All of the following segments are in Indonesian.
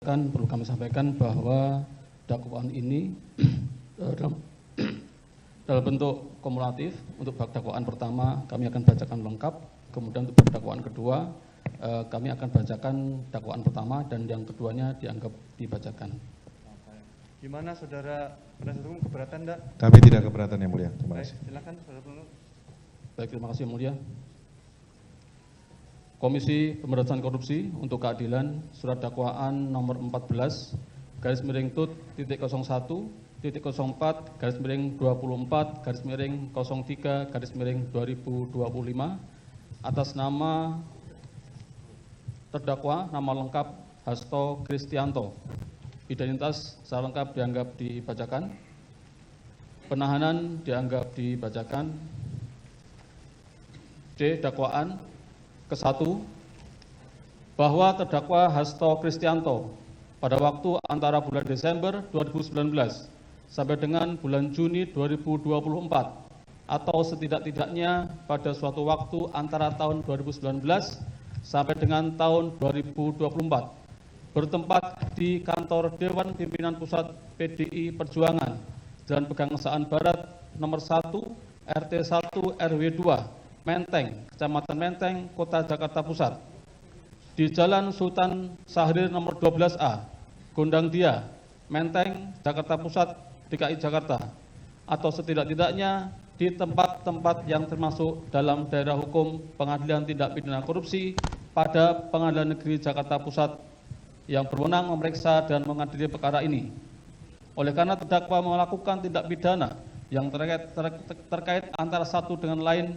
rekan-rekan, perlu kami sampaikan bahwa dakwaan ini dalam bentuk kumulatif. Untuk bab dakwaan pertama kami akan bacakan lengkap, kemudian untuk bab dakwaan kedua kami akan bacakan dakwaan pertama dan yang keduanya dianggap dibacakan. Gimana saudara penasihat hukum, keberatan enggak? Kami tidak keberatan yang mulia. Terima kasih. Silakan saudara penuntut. Baik, terima kasih yang mulia. Komisi Pemberantasan Korupsi untuk Keadilan, surat dakwaan nomor 14 garis miring tut titik 01 titik 04 garis miring 24 garis miring 03 garis miring 2025 atas nama terdakwa nama lengkap Hasto Kristianto. Identitas secara lengkap dianggap dibacakan. Penahanan dianggap dibacakan. D. Dakwaan ke-1 bahwa terdakwa Hasto Kristianto pada waktu antara bulan Desember 2019 sampai dengan bulan Juni 2024 atau setidak-tidaknya pada suatu waktu antara tahun 2019 sampai dengan tahun 2024 bertempat di kantor Dewan Pimpinan Pusat PDI Perjuangan Jalan Pegangsaan Barat nomor 1 RT 1 RW 2 Menteng, Kecamatan Menteng, Kota Jakarta Pusat, di Jalan Sultan Syahrir nomor 12A, Gondang Dia, Menteng, Jakarta Pusat, DKI Jakarta, atau setidak-tidaknya di tempat-tempat yang termasuk dalam daerah hukum Pengadilan Tindak Pidana Korupsi pada Pengadilan Negeri Jakarta Pusat yang berwenang memeriksa dan mengadili perkara ini. Oleh karena terdakwa melakukan tindak pidana yang terkait antara satu dengan lain,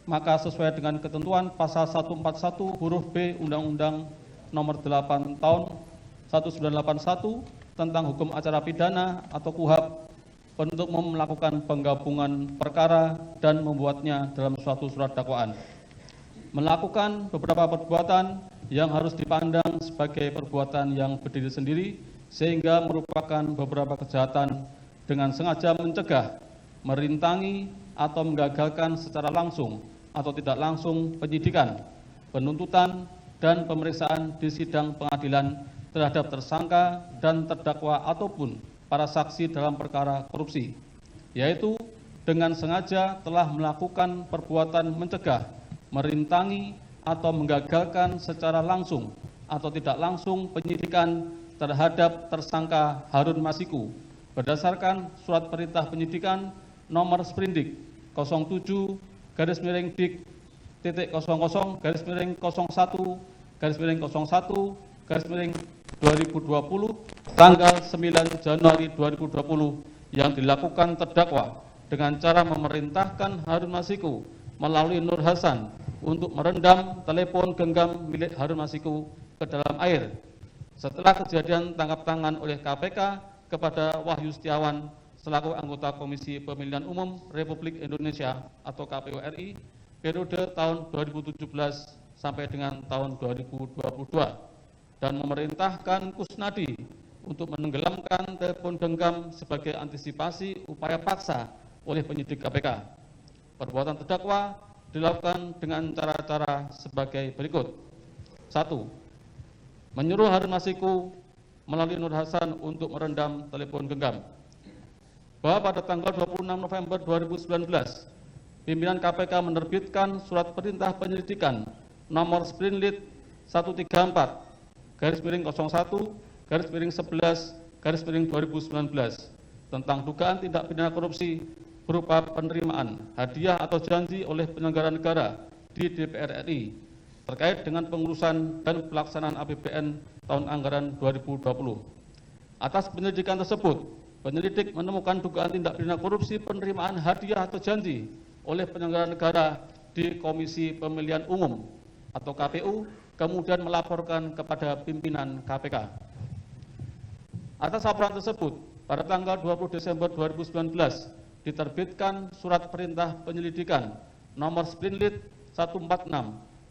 maka sesuai dengan ketentuan pasal 141 huruf B Undang-Undang nomor 8 tahun 1981 tentang hukum acara pidana atau KUHAP, penuntut umum melakukan penggabungan perkara dan membuatnya dalam suatu surat dakwaan. Melakukan beberapa perbuatan yang harus dipandang sebagai perbuatan yang berdiri sendiri sehingga merupakan beberapa kejahatan dengan sengaja mencegah, merintangi atau menggagalkan secara langsung atau tidak langsung penyidikan, penuntutan, dan pemeriksaan di sidang pengadilan terhadap tersangka dan terdakwa ataupun para saksi dalam perkara korupsi, yaitu dengan sengaja telah melakukan perbuatan mencegah, merintangi, atau menggagalkan secara langsung atau tidak langsung penyidikan terhadap tersangka Harun Masiku berdasarkan surat perintah penyidikan nomor Sprindik 07 garis miring dik titik 00 garis miring 01 garis miring 01 garis miring 2020 tanggal 9 Januari 2020 yang dilakukan terdakwa dengan cara memerintahkan Harun Masiku melalui Nur Hasan untuk merendam telepon genggam milik Harun Masiku ke dalam air. Setelah kejadian tangkap tangan oleh KPK kepada Wahyu Setiawan selaku anggota Komisi Pemilihan Umum Republik Indonesia atau KPU RI periode tahun 2017 sampai dengan tahun 2022 dan memerintahkan Kusnadi untuk menenggelamkan telepon genggam sebagai antisipasi upaya paksa oleh penyidik KPK. Perbuatan terdakwa dilakukan dengan cara-cara sebagai berikut. 1. Menyuruh Harun Masiku melalui Nur Hasan untuk merendam telepon genggam. Bahwa pada tanggal 26 November 2019, pimpinan KPK menerbitkan surat perintah penyelidikan nomor Sprinlit 134 garis miring 01 garis miring 11 garis miring 2019 tentang dugaan tindak pidana korupsi berupa penerimaan hadiah atau janji oleh penyelenggara negara di DPR RI terkait dengan pengurusan dan pelaksanaan APBN tahun anggaran 2020. Atas penyelidikan tersebut, penyelidik menemukan dugaan tindak pidana korupsi penerimaan hadiah atau janji oleh penyelenggara negara di Komisi Pemilihan Umum atau KPU, kemudian melaporkan kepada pimpinan KPK. Atas laporan tersebut, pada tanggal 20 Desember 2019, diterbitkan surat perintah penyelidikan nomor Sprinlit 146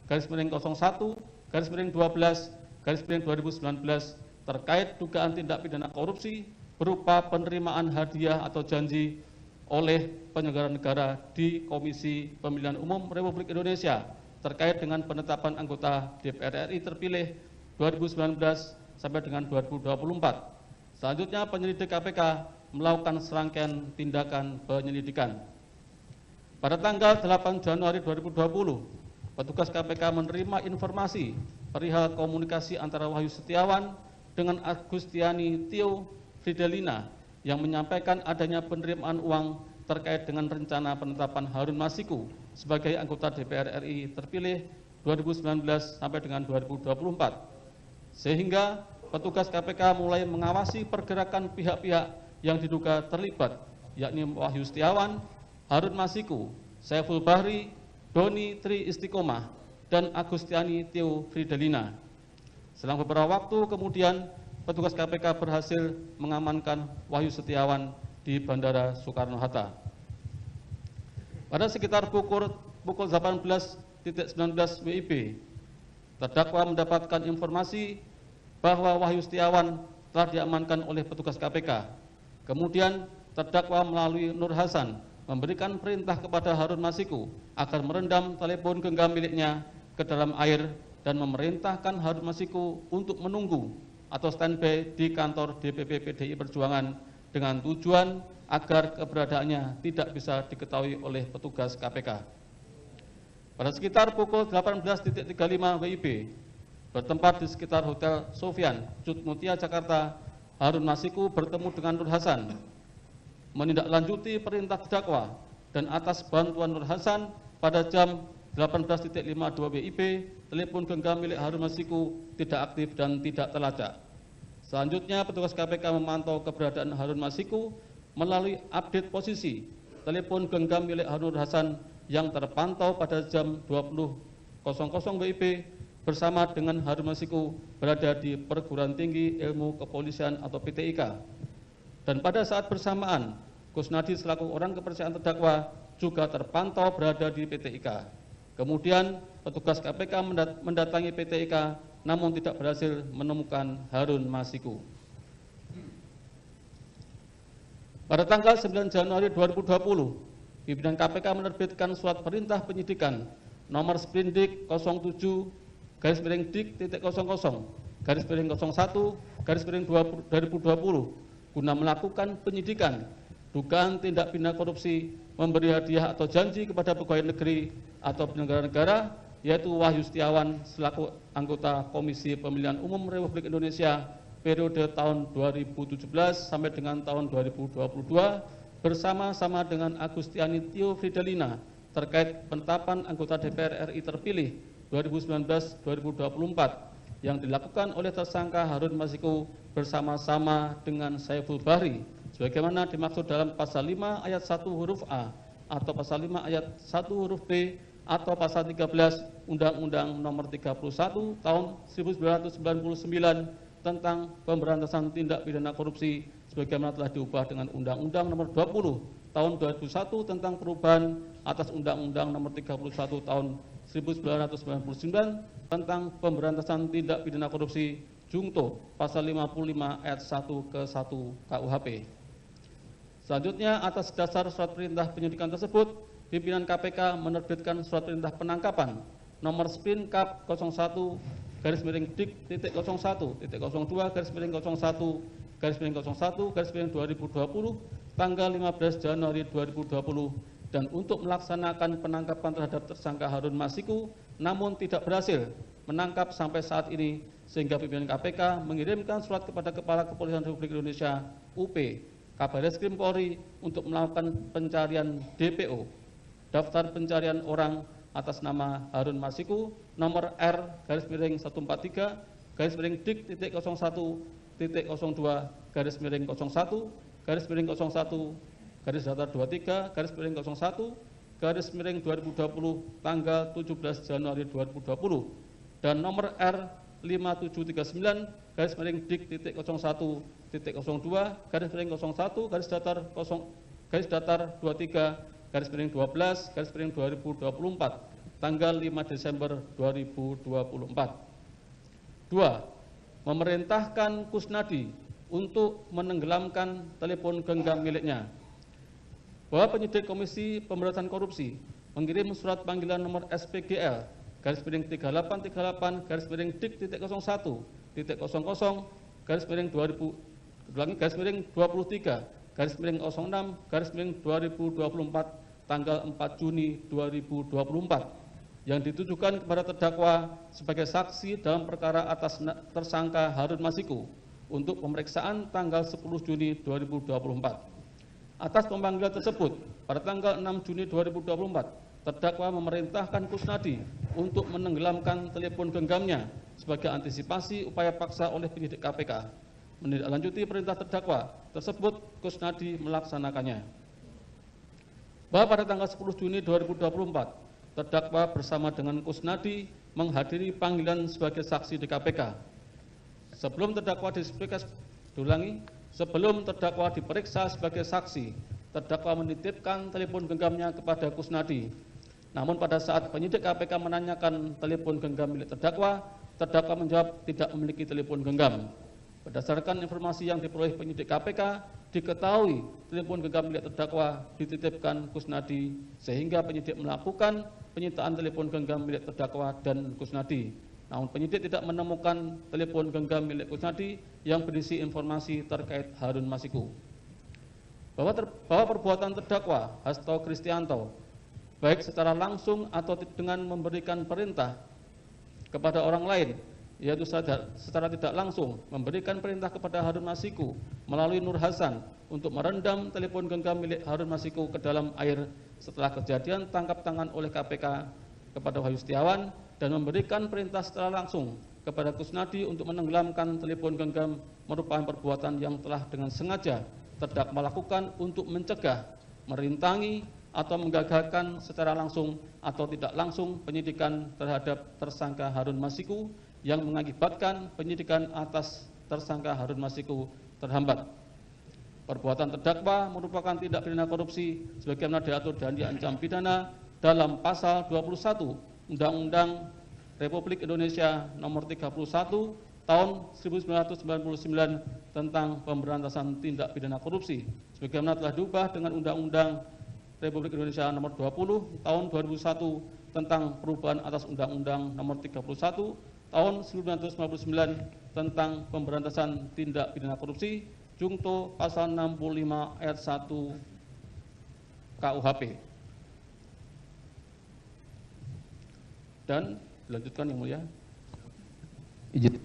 garis miring 01 garis miring 12 garis miring 2019 terkait dugaan tindak pidana korupsi berupa penerimaan hadiah atau janji oleh penyelenggara negara di Komisi Pemilihan Umum Republik Indonesia terkait dengan penetapan anggota DPR RI terpilih 2019 sampai dengan 2024. Selanjutnya penyelidik KPK melakukan serangkaian tindakan penyelidikan. Pada tanggal 8 Januari 2020, petugas KPK menerima informasi perihal komunikasi antara Wahyu Setiawan dengan Agustiani Tio Fridelina yang menyampaikan adanya penerimaan uang terkait dengan rencana penetapan Harun Masiku sebagai anggota DPR RI terpilih 2019 sampai dengan 2024. Sehingga petugas KPK mulai mengawasi pergerakan pihak-pihak yang diduga terlibat, yakni Wahyu Setiawan, Harun Masiku, Saiful Bahri, Doni Tri Istiqomah, dan Agustiani Tio Fridelina. Selang beberapa waktu kemudian, petugas KPK berhasil mengamankan Wahyu Setiawan di Bandara Soekarno-Hatta. Pada sekitar pukul 18.19 WIB, terdakwa mendapatkan informasi bahwa Wahyu Setiawan telah diamankan oleh petugas KPK. Kemudian terdakwa melalui Nur Hasan memberikan perintah kepada Harun Masiku agar merendam telepon genggam miliknya ke dalam air dan memerintahkan Harun Masiku untuk menunggu atau standby di kantor DPP PDI Perjuangan dengan tujuan agar keberadaannya tidak bisa diketahui oleh petugas KPK. Pada sekitar pukul 18.35 WIB, bertempat di sekitar Hotel Sofyan, Cut Mutia, Jakarta, Harun Masiku bertemu dengan Nur Hasan, menindaklanjuti perintah terdakwa, dan atas bantuan Nur Hasan pada jam 18.52 WIB, telepon genggam milik Harun Masiku tidak aktif dan tidak terlacak. Selanjutnya, petugas KPK memantau keberadaan Harun Masiku melalui update posisi telepon genggam milik Harun Hasan yang terpantau pada jam 20.00 WIB bersama dengan Harun Masiku berada di Perguruan Tinggi Ilmu Kepolisian atau PTIK. Dan pada saat bersamaan, Kusnadi selaku orang kepercayaan terdakwa juga terpantau berada di PTIK. Kemudian petugas KPK mendatangi PTIK namun tidak berhasil menemukan Harun Masiku. Pada tanggal 9 Januari 2020, pimpinan KPK menerbitkan surat perintah penyidikan nomor Sprindik 07-Dik-01-01-2020 guna melakukan penyidikan dugaan tindak pidana korupsi, memberi hadiah atau janji kepada pegawai negeri atau penyelenggara negara, yaitu Wahyu Setiawan selaku anggota Komisi Pemilihan Umum Republik Indonesia periode tahun 2017 sampai dengan tahun 2022 bersama-sama dengan Agustiani Tio Fridelina terkait penetapan anggota DPR RI terpilih 2019-2024 yang dilakukan oleh tersangka Harun Masiku bersama-sama dengan Saiful Bahri sebagaimana dimaksud dalam pasal 5 ayat 1 huruf A atau pasal 5 ayat 1 huruf B atau pasal 13 Undang-Undang Nomor 31 Tahun 1999 tentang pemberantasan tindak pidana korupsi sebagaimana telah diubah dengan Undang-Undang Nomor 20 Tahun 2001 tentang perubahan atas Undang-Undang Nomor 31 Tahun 1999 tentang pemberantasan tindak pidana korupsi Jungto pasal 55 ayat 1 ke 1 KUHP. Selanjutnya, atas dasar surat perintah penyidikan tersebut, pimpinan KPK menerbitkan surat perintah penangkapan nomor Sprindik 01-Dik-01-01-01-2020 tanggal 15 Januari 2020 dan untuk melaksanakan penangkapan terhadap tersangka Harun Masiku namun tidak berhasil menangkap sampai saat ini sehingga pimpinan KPK mengirimkan surat kepada Kepala Kepolisian Republik Indonesia UP Kabareskrim Polri untuk melakukan pencarian DPO daftar pencarian orang atas nama Harun Masiku nomor R-Dik-01-01-01-01-23-01-2020 tanggal 17 Januari 2020 dan nomor R-579-01-01-23-12-2024 tanggal 5 Desember 2024. 2. Memerintahkan Kusnadi untuk menenggelamkan telepon genggam miliknya. Bahwa penyidik Komisi Pemberantasan Korupsi mengirim surat panggilan nomor SPGL /3838 /Dik-01 2024 tanggal 4 Juni 2024 yang ditujukan kepada terdakwa sebagai saksi dalam perkara atas tersangka Harun Masiku untuk pemeriksaan tanggal 10 Juni 2024. Atas pemanggilan tersebut, pada tanggal 6 Juni 2024, terdakwa memerintahkan Kusnadi untuk menenggelamkan telepon genggamnya sebagai antisipasi upaya paksa oleh penyidik KPK. Menindaklanjuti perintah terdakwa tersebut, Kusnadi melaksanakannya. Bahwa pada tanggal 10 Juni 2024, terdakwa bersama dengan Kusnadi menghadiri panggilan sebagai saksi di KPK. Sebelum terdakwa diperiksa sebagai saksi, terdakwa menitipkan telepon genggamnya kepada Kusnadi. Namun pada saat penyidik KPK menanyakan telepon genggam milik terdakwa, terdakwa menjawab tidak memiliki telepon genggam. Berdasarkan informasi yang diperoleh penyidik KPK, diketahui telepon genggam milik terdakwa dititipkan Kusnadi, sehingga penyidik melakukan penyitaan telepon genggam milik terdakwa dan Kusnadi. Namun penyidik tidak menemukan telepon genggam milik Kusnadi yang berisi informasi terkait Harun Masiku. Bahwa perbuatan terdakwa Hasto Kristianto, baik secara langsung atau dengan memberikan perintah kepada orang lain, yaitu secara tidak langsung memberikan perintah kepada Harun Masiku melalui Nur Hasan untuk merendam telepon genggam milik Harun Masiku ke dalam air setelah kejadian tangkap tangan oleh KPK kepada Wahyu Setiawan, dan memberikan perintah secara langsung kepada Kusnadi untuk menenggelamkan telepon genggam merupakan perbuatan yang telah dengan sengaja terdakwa lakukan untuk mencegah, merintangi, atau menggagalkan secara langsung atau tidak langsung penyidikan terhadap tersangka Harun Masiku yang mengakibatkan penyidikan atas tersangka Harun Masiku terhambat. Perbuatan terdakwa merupakan tindak pidana korupsi sebagaimana diatur dan diancam pidana dalam pasal 21 Undang-Undang Republik Indonesia Nomor 31 Tahun 1999 tentang pemberantasan tindak pidana korupsi sebagaimana telah diubah dengan Undang-Undang Republik Indonesia Nomor 20 Tahun 2001 tentang perubahan atas Undang-Undang Nomor 31 Tahun 1999 tentang pemberantasan tindak pidana korupsi, Jungto pasal 65 ayat 1 KUHP. Dan dilanjutkan yang mulia. Izin.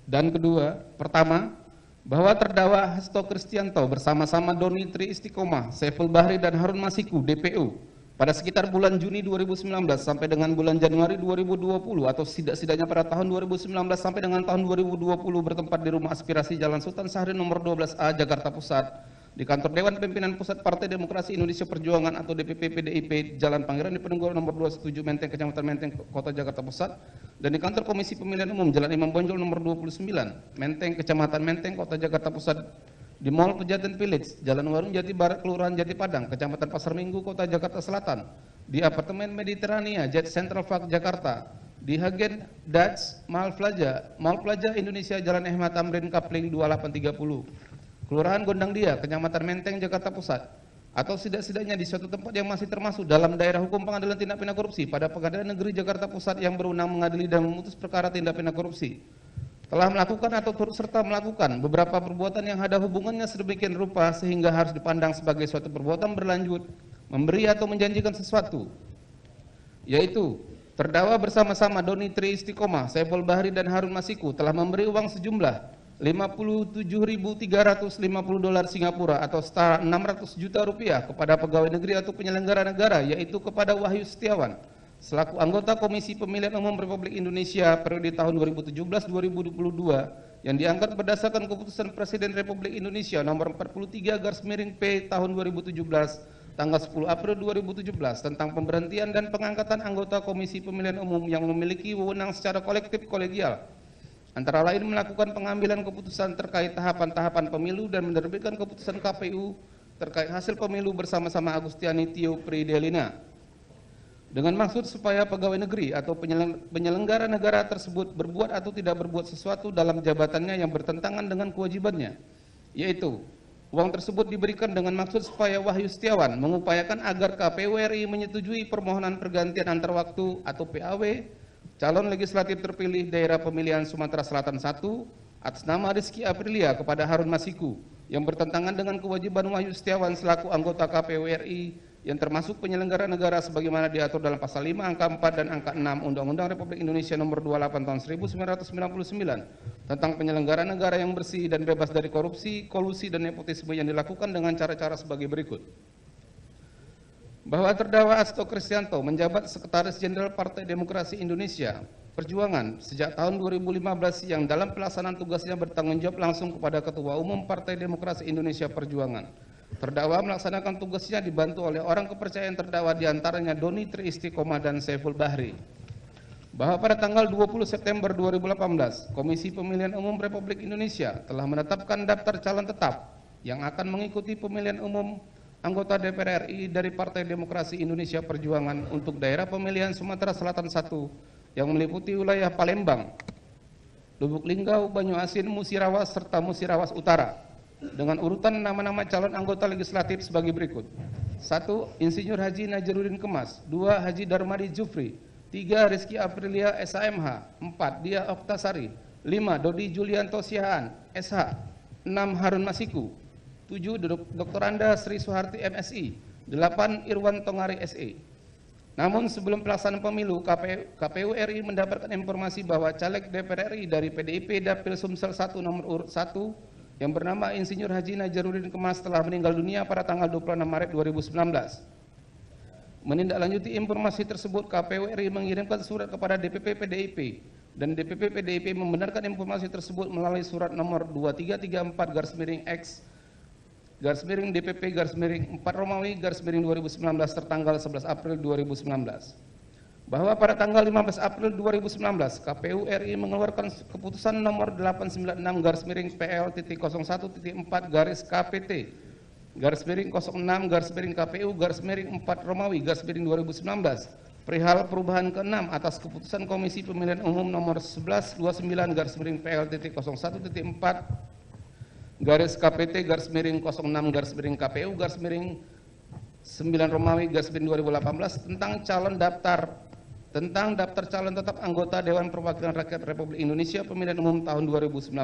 Dan kedua, pertama, bahwa terdakwa Hasto Kristianto bersama-sama Doni Tri Istiqomah, Saiful Bahri dan Harun Masiku DPO pada sekitar bulan Juni 2019 sampai dengan bulan Januari 2020 atau setidak-tidaknya pada tahun 2019 sampai dengan tahun 2020 bertempat di Rumah Aspirasi Jalan Sultan Syahrir nomor 12A Jakarta Pusat, di kantor Dewan Pimpinan Pusat Partai Demokrasi Indonesia Perjuangan atau DPP PDIP Jalan Pangeran Diponegoro nomor 27 Menteng Kecamatan Menteng Kota Jakarta Pusat, dan di kantor Komisi Pemilihan Umum Jalan Imam Bonjol nomor 29 Menteng Kecamatan Menteng Kota Jakarta Pusat, di Mall Pejaten Village Jalan Warung Jati Barat Kelurahan Jati Padang Kecamatan Pasar Minggu Kota Jakarta Selatan, di Apartemen Mediterania Jet Central Park Jakarta, di Hagen Dutch Mall Plaza Indonesia Jalan Ahmad Tamrin Kapling 2830 Kelurahan Gondang Dia, Kecamatan Menteng, Jakarta Pusat, atau setidak-tidaknya di suatu tempat yang masih termasuk dalam daerah hukum pengadilan tindak pidana korupsi pada Pengadilan Negeri Jakarta Pusat yang berwenang mengadili dan memutus perkara tindak pidana korupsi, telah melakukan atau turut serta melakukan beberapa perbuatan yang ada hubungannya sedemikian rupa sehingga harus dipandang sebagai suatu perbuatan berlanjut, memberi atau menjanjikan sesuatu, yaitu terdakwa bersama-sama Doni Tri Istiqomah, Saiful Bahri dan Harun Masiku telah memberi uang sejumlah $57.350 Singapura atau setara 600 juta rupiah kepada pegawai negeri atau penyelenggara negara, yaitu kepada Wahyu Setiawan selaku anggota Komisi Pemilihan Umum Republik Indonesia periode tahun 2017-2022 yang diangkat berdasarkan keputusan Presiden Republik Indonesia nomor 43/P tahun 2017 tanggal 10 April 2017 tentang pemberhentian dan pengangkatan anggota Komisi Pemilihan Umum yang memiliki wewenang secara kolektif kolegial, antara lain melakukan pengambilan keputusan terkait tahapan-tahapan pemilu dan menerbitkan keputusan KPU terkait hasil pemilu bersama-sama Agustiani Tio Pridelina, dengan maksud supaya pegawai negeri atau penyelenggara negara tersebut berbuat atau tidak berbuat sesuatu dalam jabatannya yang bertentangan dengan kewajibannya, yaitu uang tersebut diberikan dengan maksud supaya Wahyu Setiawan mengupayakan agar KPU RI menyetujui permohonan pergantian antar waktu atau PAW calon legislatif terpilih daerah pemilihan Sumatera Selatan 1 atas nama Rizky Aprilia kepada Harun Masiku yang bertentangan dengan kewajiban Wahyu Setiawan selaku anggota KPU RI yang termasuk penyelenggara negara sebagaimana diatur dalam pasal 5 angka 4 dan angka 6 Undang-Undang Republik Indonesia nomor 28 tahun 1999 tentang penyelenggara negara yang bersih dan bebas dari korupsi, kolusi dan nepotisme yang dilakukan dengan cara-cara sebagai berikut. Bahwa terdakwa Hasto Kristianto menjabat Sekretaris Jenderal Partai Demokrasi Indonesia Perjuangan sejak tahun 2015 yang dalam pelaksanaan tugasnya bertanggung jawab langsung kepada Ketua Umum Partai Demokrasi Indonesia Perjuangan. Terdakwa melaksanakan tugasnya dibantu oleh orang kepercayaan terdakwa diantaranya Doni Tri Istiqomah dan Saiful Bahri. Bahwa pada tanggal 20 September 2018, Komisi Pemilihan Umum Republik Indonesia telah menetapkan daftar calon tetap yang akan mengikuti pemilihan umum anggota DPR RI dari Partai Demokrasi Indonesia Perjuangan untuk daerah pemilihan Sumatera Selatan 1 yang meliputi wilayah Palembang, Lubuk Linggau, Banyuasin, Musirawas, serta Musirawas Utara dengan urutan nama-nama calon anggota legislatif sebagai berikut. 1. Insinyur Haji Najaruddin Kemas. 2. Haji Darmadi Jufri. 3. Rizky Aprilia SHMH. 4. Dia Oktasari. 5. Dodi Julianto Siahaan SH. 6. Harun Masiku. 7. Dr. Anda Sri Suharti MSI. 8. Irwan Tongari SE. Namun sebelum pelaksanaan pemilu, KPU RI mendapatkan informasi bahwa caleg DPR RI dari PDIP Dapil Sumsel 1 nomor urut 1 yang bernama Insinyur Haji Najaruddin Kemas telah meninggal dunia pada tanggal 26 Maret 2019. Menindaklanjuti informasi tersebut, KPU RI mengirimkan surat kepada DPP PDIP dan DPP PDIP membenarkan informasi tersebut melalui surat nomor 2334/X DPP/4 Romawi /2019 tertanggal 11 April 2019. Bahwa pada tanggal 15 April 2019 KPU RI mengeluarkan keputusan nomor 896/KPT/06/KPU/4 Romawi /2019 perihal perubahan ke-6 atas keputusan Komisi Pemilihan Umum nomor 1129/PL.01.4 KPT/06/KPU/9 Romawi /2018 tentang daftar calon tetap anggota Dewan Perwakilan Rakyat Republik Indonesia pemilihan umum tahun 2019.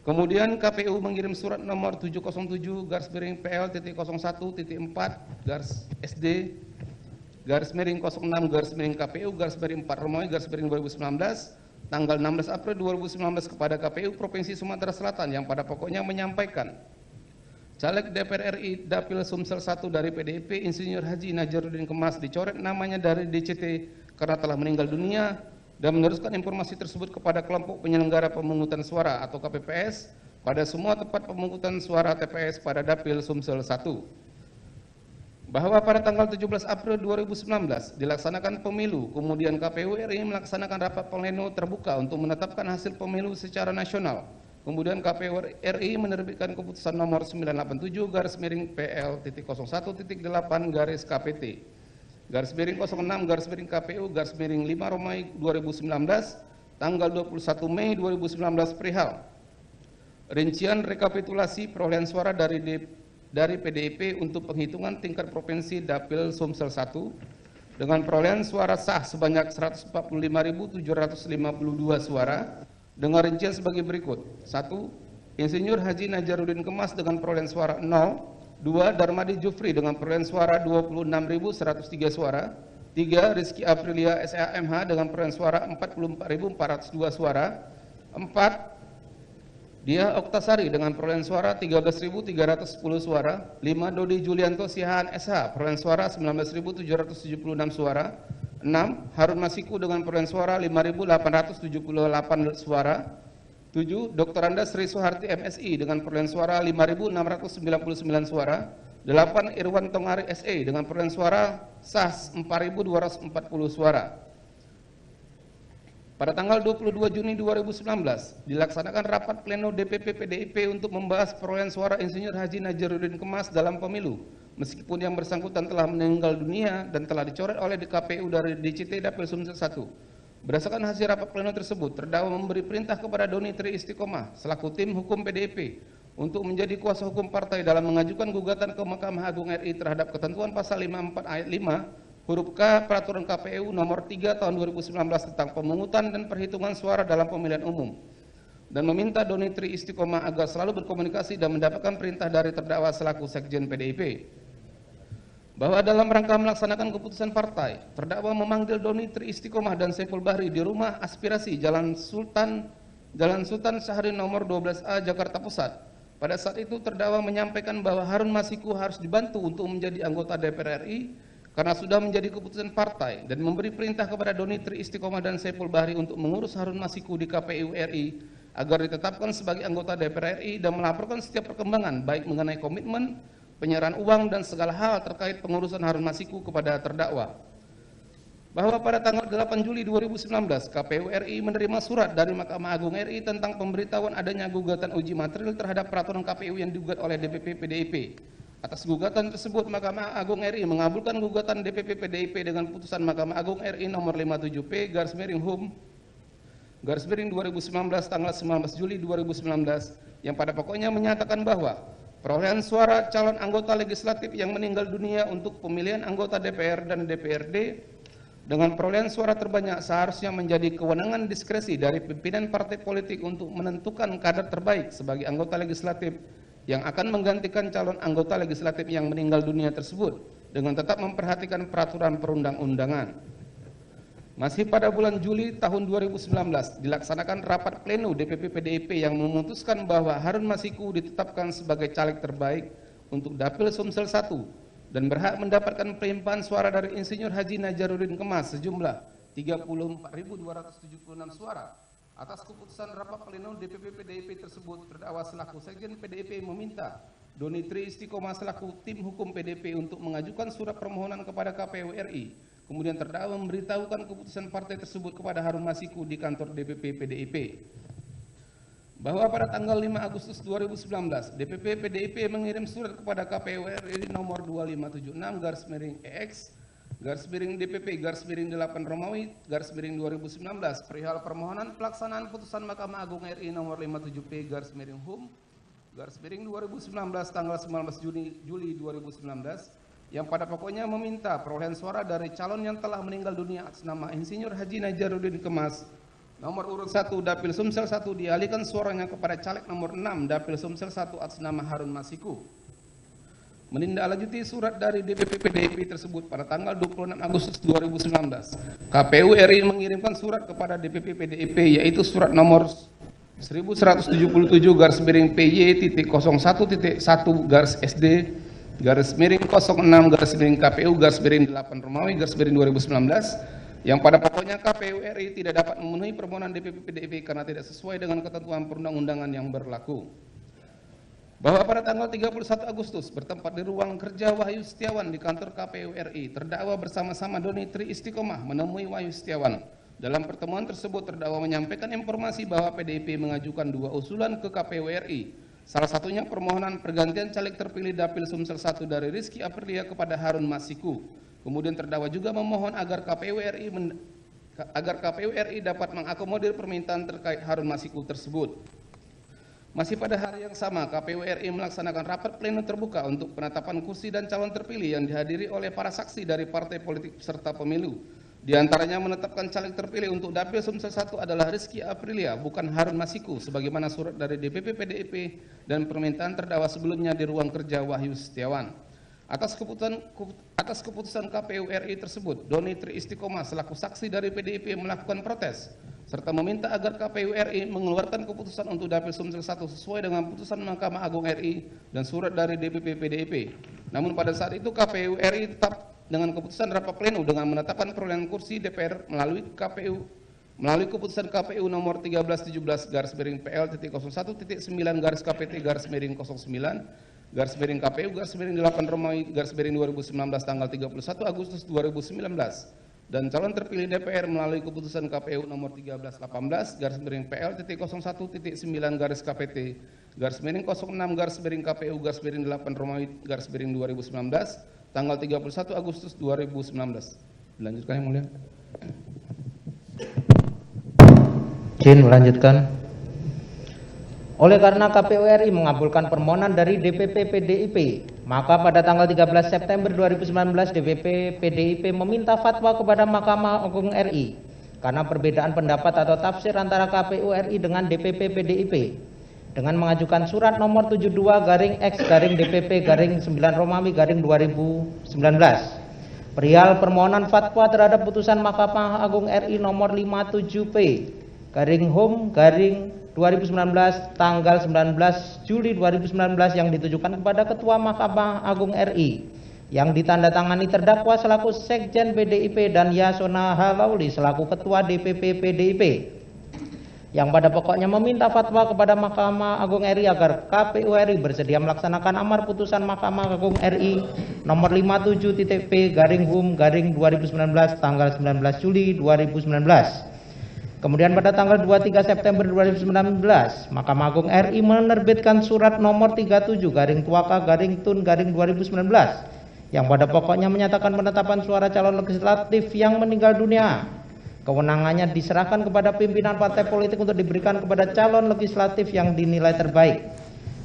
Kemudian KPU mengirim surat nomor 707/PL.06/SD/06/KPU/4 Romawi /2019 tanggal 16 April 2019 kepada KPU Provinsi Sumatera Selatan yang pada pokoknya menyampaikan caleg DPR RI Dapil Sumsel 1 dari PDIP Insinyur Haji Najaruddin Kemas dicoret namanya dari DCT karena telah meninggal dunia dan meneruskan informasi tersebut kepada kelompok penyelenggara pemungutan suara atau KPPS pada semua tempat pemungutan suara TPS pada Dapil Sumsel 1. Bahwa pada tanggal 17 April 2019 dilaksanakan pemilu, kemudian KPU RI melaksanakan rapat pleno terbuka untuk menetapkan hasil pemilu secara nasional. Kemudian KPU RI menerbitkan keputusan nomor 987/PL.01.8/KPT/06/KPU/5 Romawi 2019 tanggal 21 Mei 2019 perihal rincian rekapitulasi perolehan suara dari PDIP untuk penghitungan tingkat provinsi Dapil Sumsel 1 dengan perolehan suara sah sebanyak 145.752 suara dengan rincian sebagai berikut. 1. Insinyur Haji Najaruddin Kemas dengan perolehan suara 0. 2. Darmadi Jufri dengan perolehan suara 26.103 suara. 3. Rizky Aprilia SHMH dengan perolehan suara 44.402 suara. 4. Dia Oktasari dengan perolehan suara 13.310 suara. 5. Dodi Julianto Siahaan SH perolehan suara 19.776 suara. 6. Harun Masiku dengan perolehan suara 5.878 suara. 7. Dr. Anda Sri Suharti MSI dengan perolehan suara 5.699 suara. 8. Irwan Tongari SE dengan perolehan suara sah 4.240 suara. Pada tanggal 22 Juni 2019 dilaksanakan rapat pleno DPP PDIP untuk membahas perolehan suara Insinyur Haji Najaruddin Kemas dalam pemilu meskipun yang bersangkutan telah meninggal dunia dan telah dicoret oleh KPU dari DCT Dapil Sumsel 1. Berdasarkan hasil rapat pleno tersebut, terdakwa memberi perintah kepada Doni Tri Istiqomah selaku tim hukum PDIP untuk menjadi kuasa hukum partai dalam mengajukan gugatan ke Mahkamah Agung RI terhadap ketentuan pasal 54 ayat 5 Huruf K Peraturan KPU Nomor 3 Tahun 2019 tentang pemungutan dan perhitungan suara dalam pemilihan umum, dan meminta Doni Tri Istiqomah agar selalu berkomunikasi dan mendapatkan perintah dari terdakwa selaku Sekjen PDIP. Bahwa dalam rangka melaksanakan keputusan partai, terdakwa memanggil Doni Tri Istiqomah dan Saiful Bahri di Rumah Aspirasi Jalan Sultan Syahrir nomor 12A Jakarta Pusat. Pada saat itu terdakwa menyampaikan bahwa Harun Masiku harus dibantu untuk menjadi anggota DPR RI karena sudah menjadi keputusan partai, dan memberi perintah kepada Doni Tri Istiqomah dan Saiful Bahri untuk mengurus Harun Masiku di KPU RI agar ditetapkan sebagai anggota DPR RI dan melaporkan setiap perkembangan baik mengenai komitmen, penyerahan uang dan segala hal terkait pengurusan Harun Masiku kepada terdakwa. Bahwa pada tanggal 8 Juli 2019 KPU RI menerima surat dari Mahkamah Agung RI tentang pemberitahuan adanya gugatan uji material terhadap peraturan KPU yang digugat oleh DPP PDIP. Atas gugatan tersebut, Mahkamah Agung RI mengabulkan gugatan DPP PDIP dengan putusan Mahkamah Agung RI nomor 57P/Hum/2019 tanggal 19 Juli 2019 yang pada pokoknya menyatakan bahwa perolehan suara calon anggota legislatif yang meninggal dunia untuk pemilihan anggota DPR dan DPRD dengan perolehan suara terbanyak seharusnya menjadi kewenangan diskresi dari pimpinan partai politik untuk menentukan kader terbaik sebagai anggota legislatif yang akan menggantikan calon anggota legislatif yang meninggal dunia tersebut dengan tetap memperhatikan peraturan perundang-undangan. Masih pada bulan Juli tahun 2019 dilaksanakan rapat pleno DPP PDIP yang memutuskan bahwa Harun Masiku ditetapkan sebagai caleg terbaik untuk Dapil Sumsel 1 dan berhak mendapatkan pelimpahan suara dari Insinyur Haji Najaruddin Kemas sejumlah 34.276 suara. Atas keputusan rapat pleno DPP PDIP tersebut, terdakwa selaku Sekjen PDIP meminta Doni Tri Istiqomah selaku tim hukum PDIP untuk mengajukan surat permohonan kepada KPU RI. Kemudian terdakwa memberitahukan keputusan partai tersebut kepada Harun Masiku di kantor DPP PDIP. Bahwa pada tanggal 5 Agustus 2019, DPP PDIP mengirim surat kepada KPU RI nomor 2576/EX/DPP/8 Romawi /2019 perihal permohonan pelaksanaan putusan Mahkamah Agung RI nomor 57P/Hum/2019 tanggal 19 Juli 2019 yang pada pokoknya meminta perolehan suara dari calon yang telah meninggal dunia atas nama Insinyur Haji Najaruddin Kemas nomor urut 1 Dapil Sumsel 1 dialihkan suaranya kepada caleg nomor 6 Dapil Sumsel 1 atas nama Harun Masiku. Menindaklanjuti surat dari DPP PDIP tersebut pada tanggal 26 Agustus 2019, KPU RI mengirimkan surat kepada DPP PDIP yaitu surat nomor 1177/PY-1.1/SD/06/KPU/8 Romawi/2019 yang pada pokoknya KPU RI tidak dapat memenuhi permohonan DPP PDIP karena tidak sesuai dengan ketentuan perundang-undangan yang berlaku. Bahwa pada tanggal 31 Agustus bertempat di ruang kerja Wahyu Setiawan di kantor KPU RI, terdakwa bersama-sama Doni Tri Istiqomah menemui Wahyu Setiawan. Dalam pertemuan tersebut terdakwa menyampaikan informasi bahwa PDIP mengajukan 2 usulan ke KPU RI. Salah satunya permohonan pergantian caleg terpilih Dapil Sumsel 1 dari Rizky Aprilia kepada Harun Masiku. Kemudian terdakwa juga memohon agar KPU RI dapat mengakomodir permintaan terkait Harun Masiku tersebut. Masih pada hari yang sama, KPU RI melaksanakan rapat pleno terbuka untuk penetapan kursi dan calon terpilih yang dihadiri oleh para saksi dari partai politik peserta pemilu. Di antaranya menetapkan caleg terpilih untuk Dapil Sumsel 1 adalah Rizky Aprilia, bukan Harun Masiku, sebagaimana surat dari DPP PDIP dan permintaan terdakwa sebelumnya di ruang kerja Wahyu Setiawan. Atas keputusan KPU RI tersebut, Doni Tri Istiqomah selaku saksi dari PDIP melakukan protes serta meminta agar KPU RI mengeluarkan keputusan untuk Dapil Sumsel 1 sesuai dengan putusan Mahkamah Agung RI dan surat dari DPP PDIP. Namun pada saat itu KPU RI tetap dengan keputusan rapat pleno dengan menetapkan perolehan kursi DPR melalui keputusan KPU nomor 1317/PL.09/KPT/09/KPU/8 Romawi/2019 tanggal 31 Agustus 2019 dan calon terpilih DPR melalui keputusan KPU nomor 1318/PL.09/KPT/06/KPU/8 Romawi/2019 tanggal 31 Agustus 2019. Dilanjutkan yang mulia. Izin melanjutkan. Oleh karena KPU RI mengabulkan permohonan dari DPP PDIP, Maka pada tanggal 13 September 2019 DPP PDIP meminta fatwa kepada Mahkamah Agung RI karena perbedaan pendapat atau tafsir antara KPU RI dengan DPP PDIP dengan mengajukan surat nomor 72/X/DPP/9 perihal permohonan fatwa terhadap putusan Mahkamah Agung RI nomor 57P/Hum/2019 tanggal 19 Juli 2019 yang ditujukan kepada Ketua Mahkamah Agung RI yang ditandatangani terdakwa selaku Sekjen PDIP dan Yasona Halauli selaku Ketua DPP PDIP yang pada pokoknya meminta fatwa kepada Mahkamah Agung RI agar KPU RI bersedia melaksanakan amar putusan Mahkamah Agung RI nomor 57.P/Hum/2019 tanggal 19 Juli 2019. Kemudian pada tanggal 23 September 2019, Mahkamah Agung RI menerbitkan surat nomor 37/Tuaka/Tun/2019 yang pada pokoknya menyatakan penetapan suara calon legislatif yang meninggal dunia. Kewenangannya diserahkan kepada pimpinan partai politik untuk diberikan kepada calon legislatif yang dinilai terbaik.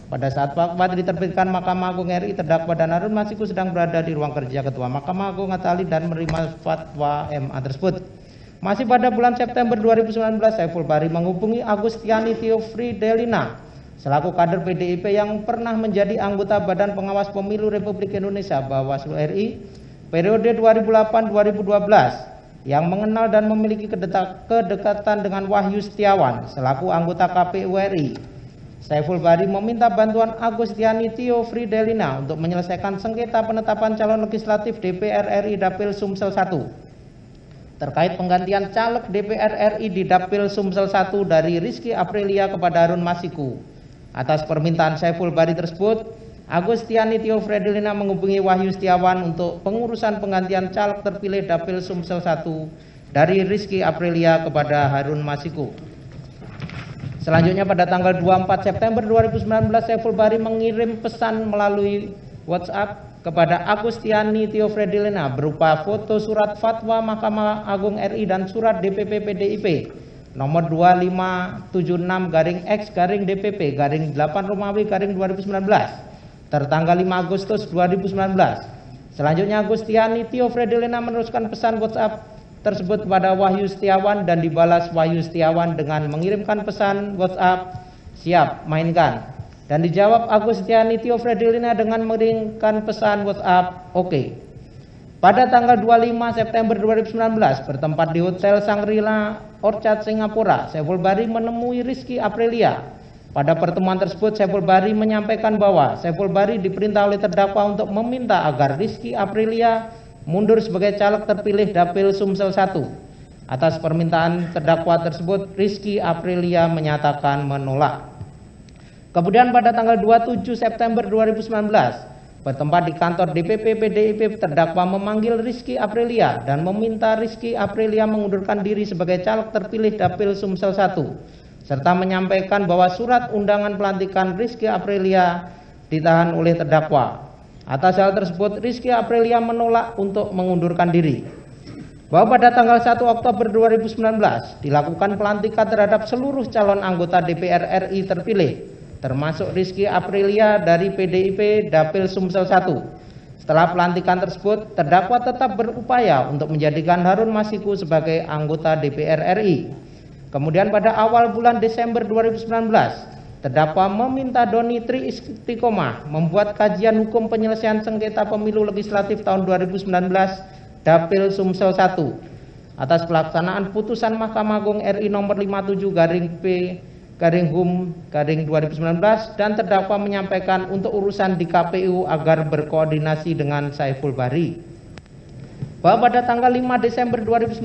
Pada saat fatwa diterbitkan Mahkamah Agung RI, terdakwa dan Harun Masiku sedang berada di ruang kerja Ketua Mahkamah Agung Atta Ali dan menerima fatwa MA tersebut. Masih pada bulan September 2019, Saiful Bahri menghubungi Agustiani Theofridelina selaku kader PDIP yang pernah menjadi anggota Badan Pengawas Pemilu Republik Indonesia Bawaslu RI periode 2008-2012 yang mengenal dan memiliki kedekatan dengan Wahyu Setiawan selaku anggota KPU RI. Saiful Bahri meminta bantuan Agustiani Theofridelina untuk menyelesaikan sengketa penetapan calon legislatif DPR RI Dapil Sumsel 1 terkait penggantian caleg DPR RI di Dapil Sumsel 1 dari Rizky Aprilia kepada Harun Masiku. Atas permintaan Saiful Bahri tersebut, Agustiani Theofridelina menghubungi Wahyu Setiawan untuk pengurusan penggantian caleg terpilih Dapil Sumsel 1 dari Rizky Aprilia kepada Harun Masiku. Selanjutnya pada tanggal 24 September 2019, Saiful Bahri mengirim pesan melalui WhatsApp kepada Agustiani Theofridelina berupa foto surat fatwa Mahkamah Agung RI dan surat DPP PDIP nomor 2576/X/DPP/8 tertanggal 5 Agustus 2019. Selanjutnya Agustiani Theofridelina meneruskan pesan WhatsApp tersebut kepada Wahyu Setiawan dan dibalas Wahyu Setiawan dengan mengirimkan pesan WhatsApp siap mainkan. Dan dijawab Agustiani Theofridelina dengan mengirimkan pesan WhatsApp oke. Pada tanggal 25 September 2019 bertempat di Hotel Shangri-La Orchard Singapura, Saiful Bahri menemui Rizky Aprilia. Pada pertemuan tersebut Saiful Bahri menyampaikan bahwa Saiful Bahri diperintah oleh terdakwa untuk meminta agar Rizky Aprilia mundur sebagai caleg terpilih Dapil Sumsel 1. Atas permintaan terdakwa tersebut Rizky Aprilia menyatakan menolak. Kemudian pada tanggal 27 September 2019, bertempat di kantor DPP PDIP, terdakwa memanggil Rizky Aprilia dan meminta Rizky Aprilia mengundurkan diri sebagai caleg terpilih Dapil Sumsel 1, serta menyampaikan bahwa surat undangan pelantikan Rizky Aprilia ditahan oleh terdakwa. Atas hal tersebut, Rizky Aprilia menolak untuk mengundurkan diri. Bahwa pada tanggal 1 Oktober 2019 dilakukan pelantikan terhadap seluruh calon anggota DPR RI terpilih, termasuk Rizky Aprilia dari PDIP Dapil Sumsel 1. Setelah pelantikan tersebut, terdakwa tetap berupaya untuk menjadikan Harun Masiku sebagai anggota DPR RI. Kemudian pada awal bulan Desember 2019, terdakwa meminta Doni Tri Istiqomah membuat kajian hukum penyelesaian sengketa pemilu legislatif tahun 2019 Dapil Sumsel 1 atas pelaksanaan putusan Mahkamah Agung RI nomor 57P/Hum/2019 dan terdakwa menyampaikan untuk urusan di KPU agar berkoordinasi dengan Saiful Bahri. Bahwa pada tanggal 5 Desember 2019,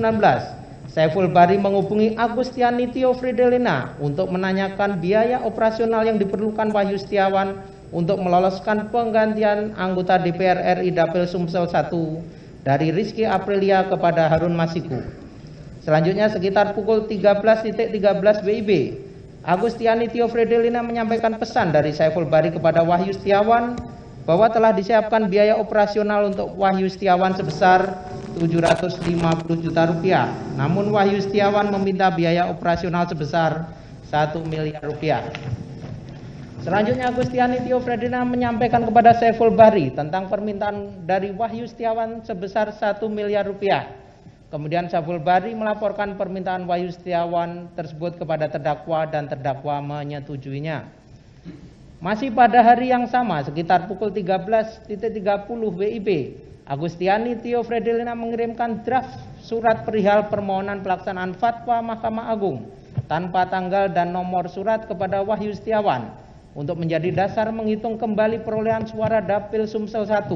Saiful Bahri menghubungi Agustiani Theofridelina untuk menanyakan biaya operasional yang diperlukan Wahyu Setiawan untuk meloloskan penggantian anggota DPR RI Dapil Sumsel 1 dari Rizky Aprilia kepada Harun Masiku. Selanjutnya sekitar pukul 13.13 WIB, Agustiani Theofridelina menyampaikan pesan dari Saiful Bahri kepada Wahyu Setiawan bahwa telah disiapkan biaya operasional untuk Wahyu Setiawan sebesar 750 juta rupiah. Namun Wahyu Setiawan meminta biaya operasional sebesar 1 miliar rupiah. Selanjutnya Agustiani Tio Fredina menyampaikan kepada Saiful Bahri tentang permintaan dari Wahyu Setiawan sebesar 1 miliar rupiah. Kemudian Saiful Bahri melaporkan permintaan Wahyu Setiawan tersebut kepada terdakwa dan terdakwa menyetujuinya. Masih pada hari yang sama sekitar pukul 13.30 WIB, Agustiani Tio Fredilina mengirimkan draft surat perihal permohonan pelaksanaan fatwa Mahkamah Agung tanpa tanggal dan nomor surat kepada Wahyu Setiawan untuk menjadi dasar menghitung kembali perolehan suara Dapil Sumsel 1